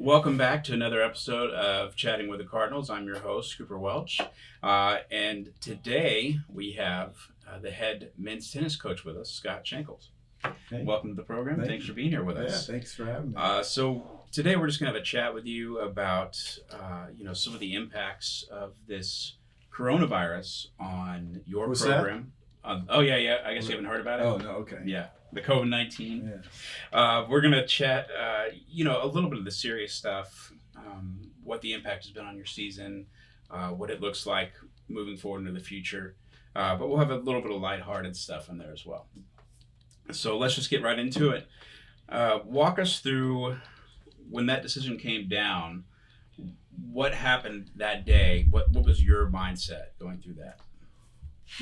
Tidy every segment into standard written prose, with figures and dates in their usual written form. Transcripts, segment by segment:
Welcome back to another episode of Chatting with the Cardinals. I'm your host, Cooper Welch. And today we have the head men's tennis coach with us, Scott Shankles. Hey. Welcome to the program. Thanks for being here with us. Yeah, thanks for having me. So today we're just going to have a chat with you about, some of the impacts of this coronavirus on your What's program. Yeah. I guess you haven't heard about it? Oh, no, okay. Yeah. The COVID-19. Yeah. We're going to chat, a little bit of the serious stuff, what the impact has been on your season, what it looks like moving forward into the future. But we'll have a little bit of lighthearted stuff in there as well. So let's just get right into it. Walk us through when that decision came down, what happened that day? What was your mindset going through that?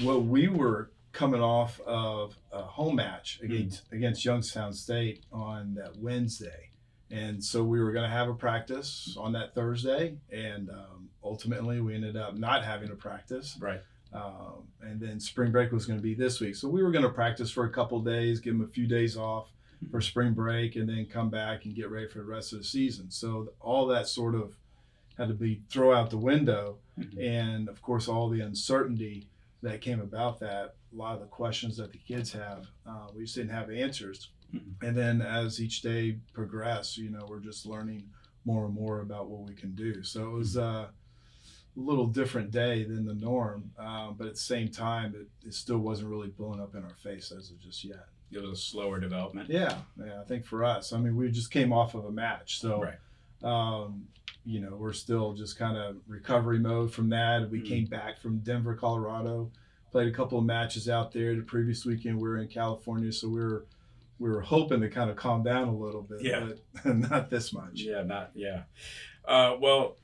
Well, we were coming off of a home match against Youngstown State on that Wednesday. And so we were going to have a practice on that Thursday. And ultimately, we ended up not having a practice. Right. And then spring break was going to be this week. So we were going to practice for a couple of days, give them a few days off for spring break, and then come back and get ready for the rest of the season. So all that sort of had to be thrown out the window. Mm-hmm. And, of course, all the uncertainty that came about that, a lot of the questions that the kids have, we just didn't have answers. Mm-hmm. And then as each day progressed, we're just learning more and more about what we can do. So it was a little different day than the norm, but at the same time, it still wasn't really blowing up in our face as of just yet. It was a slower development. Yeah, I think for us, we just came off of a match. So, right. We're still just kind of recovery mode from that. We came back from Denver, Colorado, played a couple of matches out there. The previous weekend we were in California, so we were hoping to kind of calm down a little bit, but not this much. Well,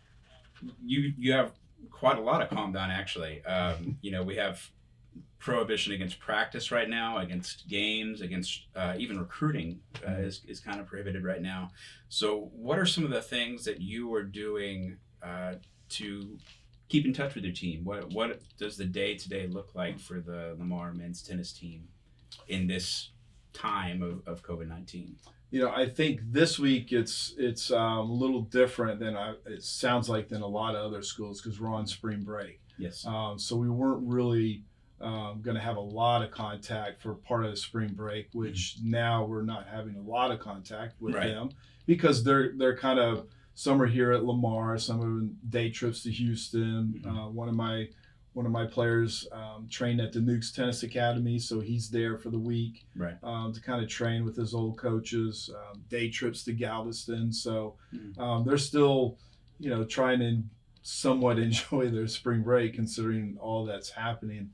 you have quite a lot of calm down actually. We have prohibition against practice right now, against games, against even recruiting is kind of prohibited right now. So what are some of the things that you are doing to keep in touch with your team? What does the day-to-day look like for the Lamar men's tennis team in this time of COVID-19? I think this week it's a little different than it sounds like than a lot of other schools because we're on spring break. Yes. So we weren't really going to have a lot of contact for part of the spring break, which now we're not having a lot of contact with them because they're kind of, some are here at Lamar, some are day trips to Houston. One of my players trained at the Nukes Tennis Academy, so he's there for the week to kind of train with his old coaches. Day trips to Galveston, so they're still, trying to somewhat enjoy their spring break considering all that's happening.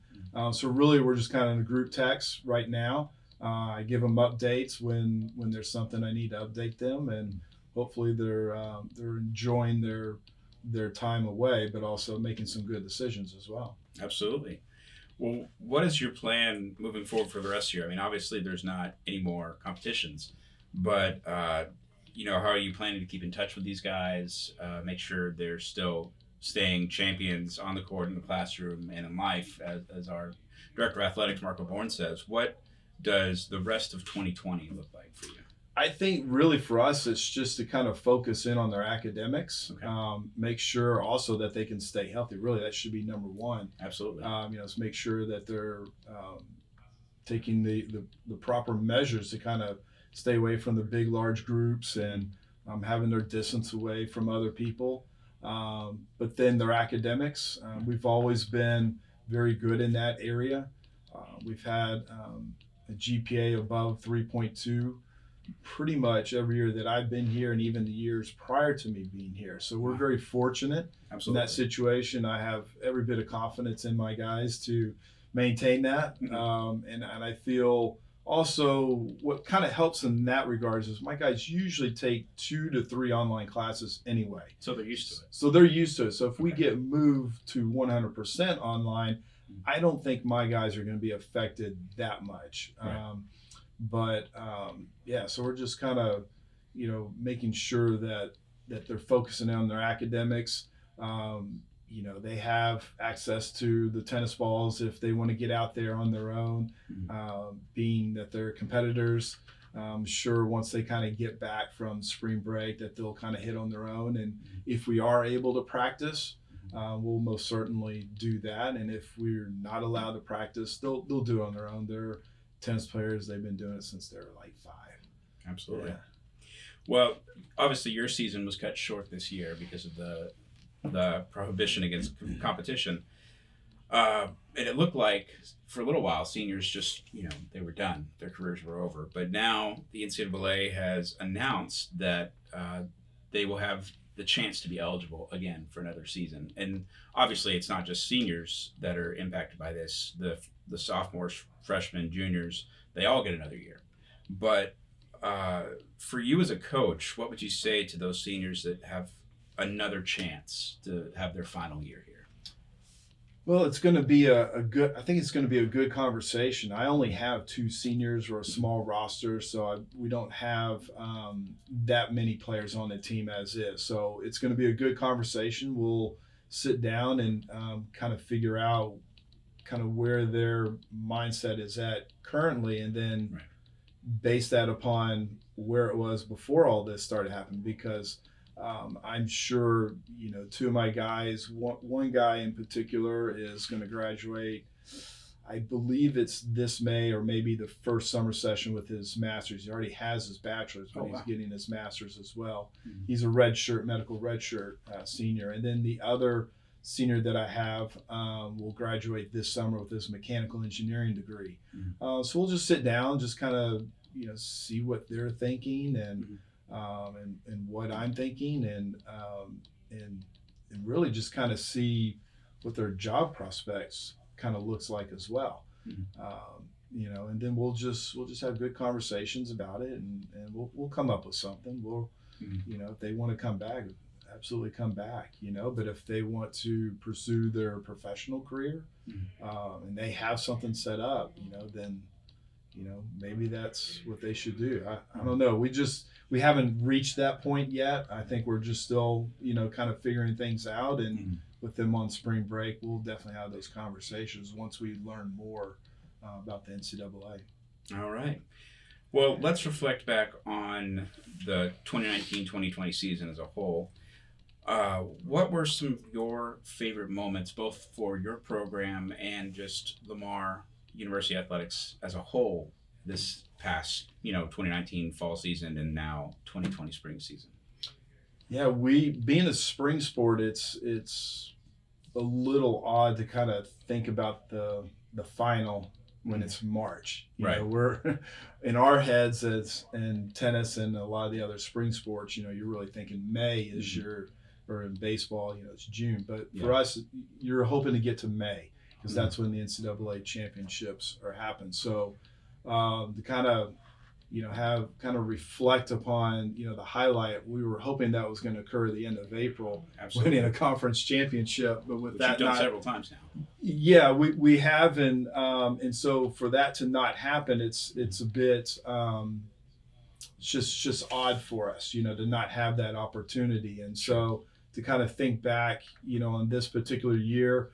So really, we're just kind of in a group text right now. I give them updates when there's something I need to update them, and hopefully they're enjoying their time away, but also making some good decisions as well. Absolutely. Well, what is your plan moving forward for the rest of the year? Obviously there's not any more competitions, but how are you planning to keep in touch with these guys, make sure they're still staying champions on the court, in the classroom, and in life, as our director of athletics, Marco Bourne, says? What does the rest of 2020 look like for you? I think really for us, it's just to kind of focus in on their academics, make sure also that they can stay healthy. Really, that should be number one. Absolutely. To make sure that they're taking the proper measures to kind of stay away from the big, large groups and having their distance away from other people. But then their academics, we've always been very good in that area. We've had a GPA above 3.2 pretty much every year that I've been here and even the years prior to me being here. So we're very fortunate in that situation. I have every bit of confidence in my guys to maintain that. And I feel also what kind of helps in that regards is my guys usually take 2 to 3 online classes anyway. So they're used to it. So if we get moved to 100% online, I don't think my guys are going to be affected that much. So we're just kind of, making sure that they're focusing on their academics. They have access to the tennis balls if they want to get out there on their own, being that they're competitors. I'm sure once they kind of get back from spring break that they'll kind of hit on their own. And if we are able to practice, we'll most certainly do that. And if we're not allowed to practice, they'll do it on their own. They're tennis players. They've been doing it since they were like 5. Absolutely. Yeah. Well, obviously your season was cut short this year because of the prohibition against competition. And it looked like for a little while, seniors just, they were done. Their careers were over. But now the NCAA has announced that they will have the chance to be eligible again for another season. And obviously it's not just seniors that are impacted by this. The sophomores, freshmen, juniors, they all get another year. But for you as a coach, what would you say to those seniors that have another chance to have their final year here? Well, it's going to be I think it's going to be a good conversation. I only have 2 seniors or a small roster, so we don't have that many players on the team as is. So it's going to be a good conversation. We'll sit down and kind of figure out kind of where their mindset is at currently, and then base that upon where it was before all this started happening, because I'm sure, 2 of my guys, one guy in particular is going to graduate, I believe it's this May or maybe the first summer session with his master's. He already has his bachelor's, but he's getting his master's as well. Mm-hmm. He's a medical redshirt senior. And then the other senior that I have will graduate this summer with his mechanical engineering degree. Mm-hmm. So we'll just sit down, just kind of, see what they're thinking and what I'm thinking, and really just kind of see what their job prospects kind of looks like as well. Mm-hmm. And then we'll just have good conversations about it, and we'll come up with something. We'll, if they want to come back, absolutely come back, but if they want to pursue their professional career, and they have something set up, then, maybe that's what they should do. I don't know. We haven't reached that point yet. I think we're just still, kind of figuring things out. And with them on spring break, we'll definitely have those conversations once we learn more about the NCAA. All right. Well, let's reflect back on the 2019-2020 season as a whole. What were some of your favorite moments, both for your program and just Lamar University Athletics as a whole, this past 2019 fall season and now 2020 spring season? Yeah, being a spring sport, it's a little odd to kind of think about the final when it's March. We're in our heads as in tennis and a lot of the other spring sports, you're really thinking May is or in baseball, it's June. But for us, you're hoping to get to May, because that's when the NCAA championships are happening. So to kind of reflect upon the highlight, we were hoping that was going to occur at the end of April, winning a conference championship. But with that, you've done several times now. Yeah, we have, and so for that to not happen, it's a bit just odd for us, to not have that opportunity. And so to kind of think back, on this particular year,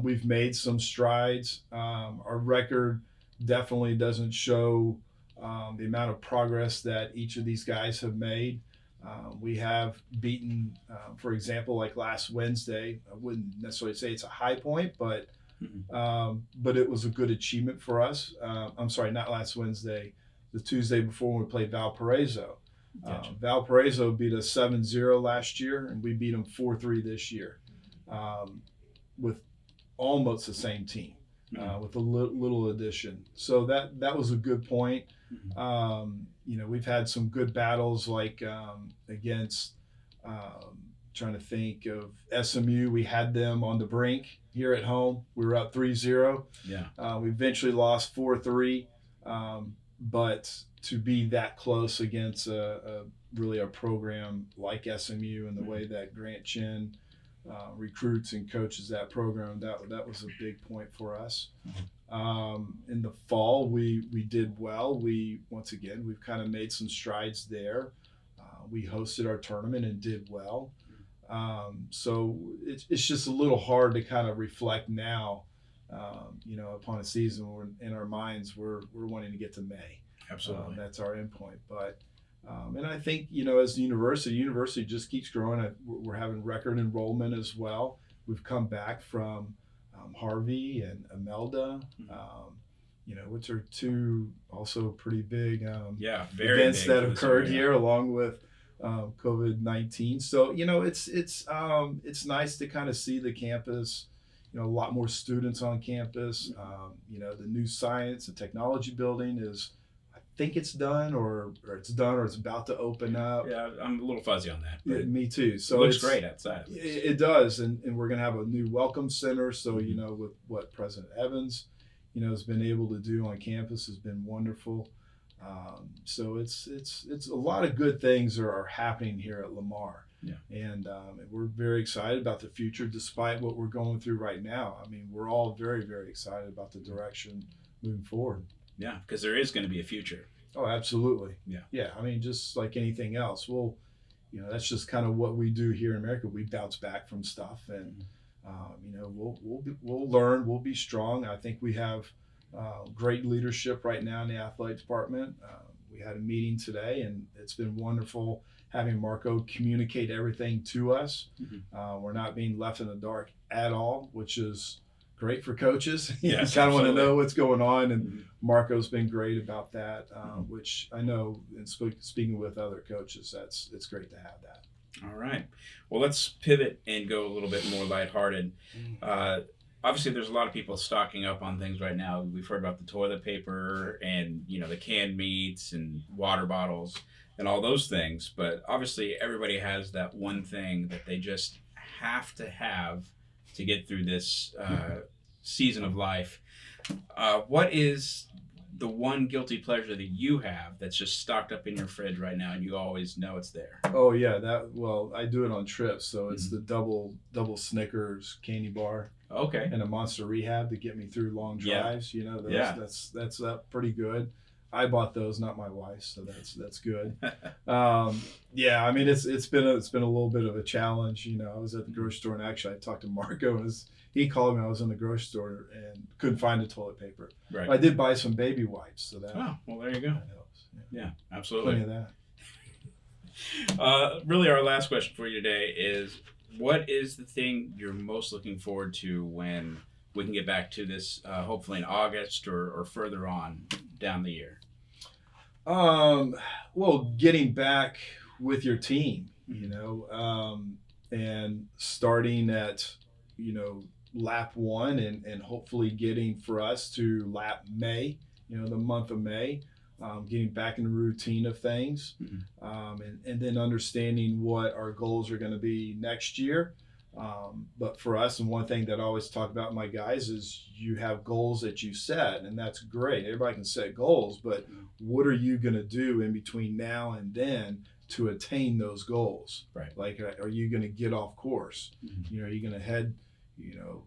we've made some strides. Our record definitely doesn't show the amount of progress that each of these guys have made. We have beaten, for example, like last Wednesday. I wouldn't necessarily say it's a high point, but it was a good achievement for us. I'm sorry, not last Wednesday, the Tuesday before when we played Valparaiso. Gotcha. Valparaiso beat us 7-0 last year, and we beat them 4-3 this year, with almost the same team. With a little addition. So that was a good point. We've had some good battles like against, trying to think of SMU. We had them on the brink here at home. We were up 3-0. Yeah. We eventually lost 4-3. But to be that close against really a program like SMU and the way that Grant Chin recruits and coaches that program, that was a big point for us. In the fall, we did well. We've kind of made some strides there. We hosted our tournament and did well. So it's just a little hard to kind of reflect now, upon a season where in our minds we're wanting to get to May. Absolutely. That's our endpoint. But and I think, as the university just keeps growing. We're having record enrollment as well. We've come back from Harvey and Imelda, which are two also pretty big very events big that for this occurred area. here, along with COVID-19. So it's nice to kind of see the campus. A lot more students on campus. The new science and technology building is, I think it's done, or it's done, or it's about to open up. Yeah, I'm a little fuzzy on that. Yeah, But me too. So it looks great outside. It does, and we're going to have a new welcome center. So with what President Evans, has been able to do on campus has been wonderful. So it's a lot of good things are happening here at Lamar. Yeah. And we're very excited about the future, despite what we're going through right now. I mean, we're all very, very excited about the direction moving forward. Yeah, because there is going to be a future. Oh, absolutely. Yeah. Yeah. I mean, just like anything else, that's just kind of what we do here in America. We bounce back from stuff, and we'll learn. We'll be strong. I think we have great leadership right now in the athletic department. We had a meeting today, and it's been wonderful having Marco communicate everything to us. We're not being left in the dark at all, which is great for coaches. Yes, kind of want to absolutely. know what's going on, and Marco's been great about that, which I know, in speaking with other coaches, it's great to have that. All right. Well, let's pivot and go a little bit more lighthearted. Obviously, there's a lot of people stocking up on things right now. We've heard about the toilet paper and, the canned meats and water bottles and all those things. But obviously, everybody has that one thing that they just have to get through this season of life. What is the one guilty pleasure that you have that's just stocked up in your fridge right now and you always know it's there? Oh yeah, I do it on trips, so it's the double Snickers candy bar. Okay. And a Monster Rehab to get me through long drives. Yeah. That's pretty good. I bought those, not my wife, so that's good. I mean it's been a little bit of a challenge. I was at the grocery store, and actually I talked to Marco, and he called me. I was in the grocery store and couldn't find the toilet paper. Right. I did buy some baby wipes, so that. Oh, well, there you go. That helps. Yeah, absolutely. Plenty of that. Really, our last question for you today is, what is the thing you're most looking forward to when we can get back to this, hopefully in August or further on down the year? Well, getting back with your team, and starting at, lap 1 and hopefully getting for us to lap May, the month of May, getting back in the routine of things, and then understanding what our goals are going to be next year. But for us, and one thing that I always talk about with my guys is you have goals that you set, and that's great. Everybody can set goals, but what are you going to do in between now and then to attain those goals? Right. Like, are you going to get off course? Are you going to head,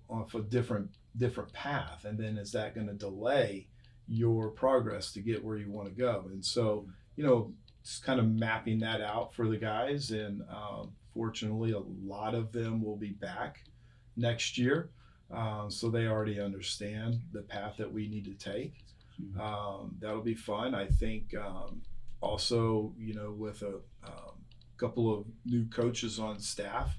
off a different path? And then is that going to delay your progress to get where you want to go? And so, just kind of mapping that out for the guys. And fortunately, a lot of them will be back next year. So they already understand the path that we need to take. That'll be fun. I think also, with a couple of new coaches on staff,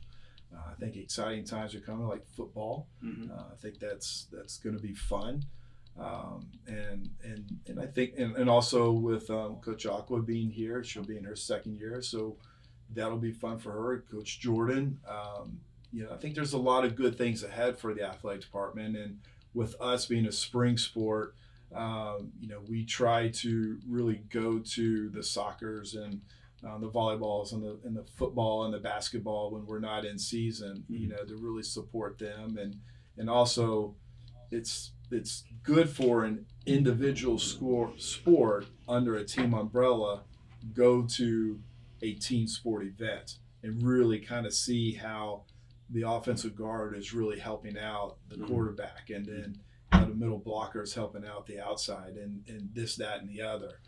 I think exciting times are coming, like football. I think that's going to be fun. And I think, and also with Coach Aqua being here, she'll be in her second year, so that'll be fun for her. Coach Jordan, I think there's a lot of good things ahead for the athletic department, and with us being a spring sport, we try to really go to the soccers and the volleyballs and the football and the basketball when we're not in season, to really support them, and also it's good for an individual sport under a team umbrella, go to a team sport event and really kind of see how the offensive guard is really helping out the quarterback, and then how the middle blocker is helping out the outside, and this, that, and the other.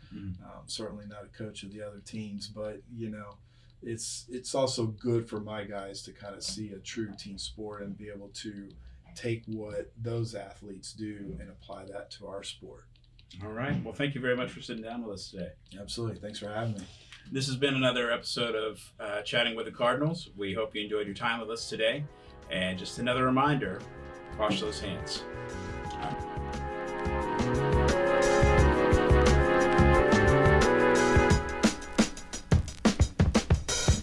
Certainly not a coach of the other teams, but it's also good for my guys to kind of see a true team sport and be able to take what those athletes do and apply that to our sport. All right. Well, thank you very much for sitting down with us today. Absolutely. Thanks for having me. This has been another episode of Chatting with the Cardinals. We hope you enjoyed your time with us today. And just another reminder, wash those hands.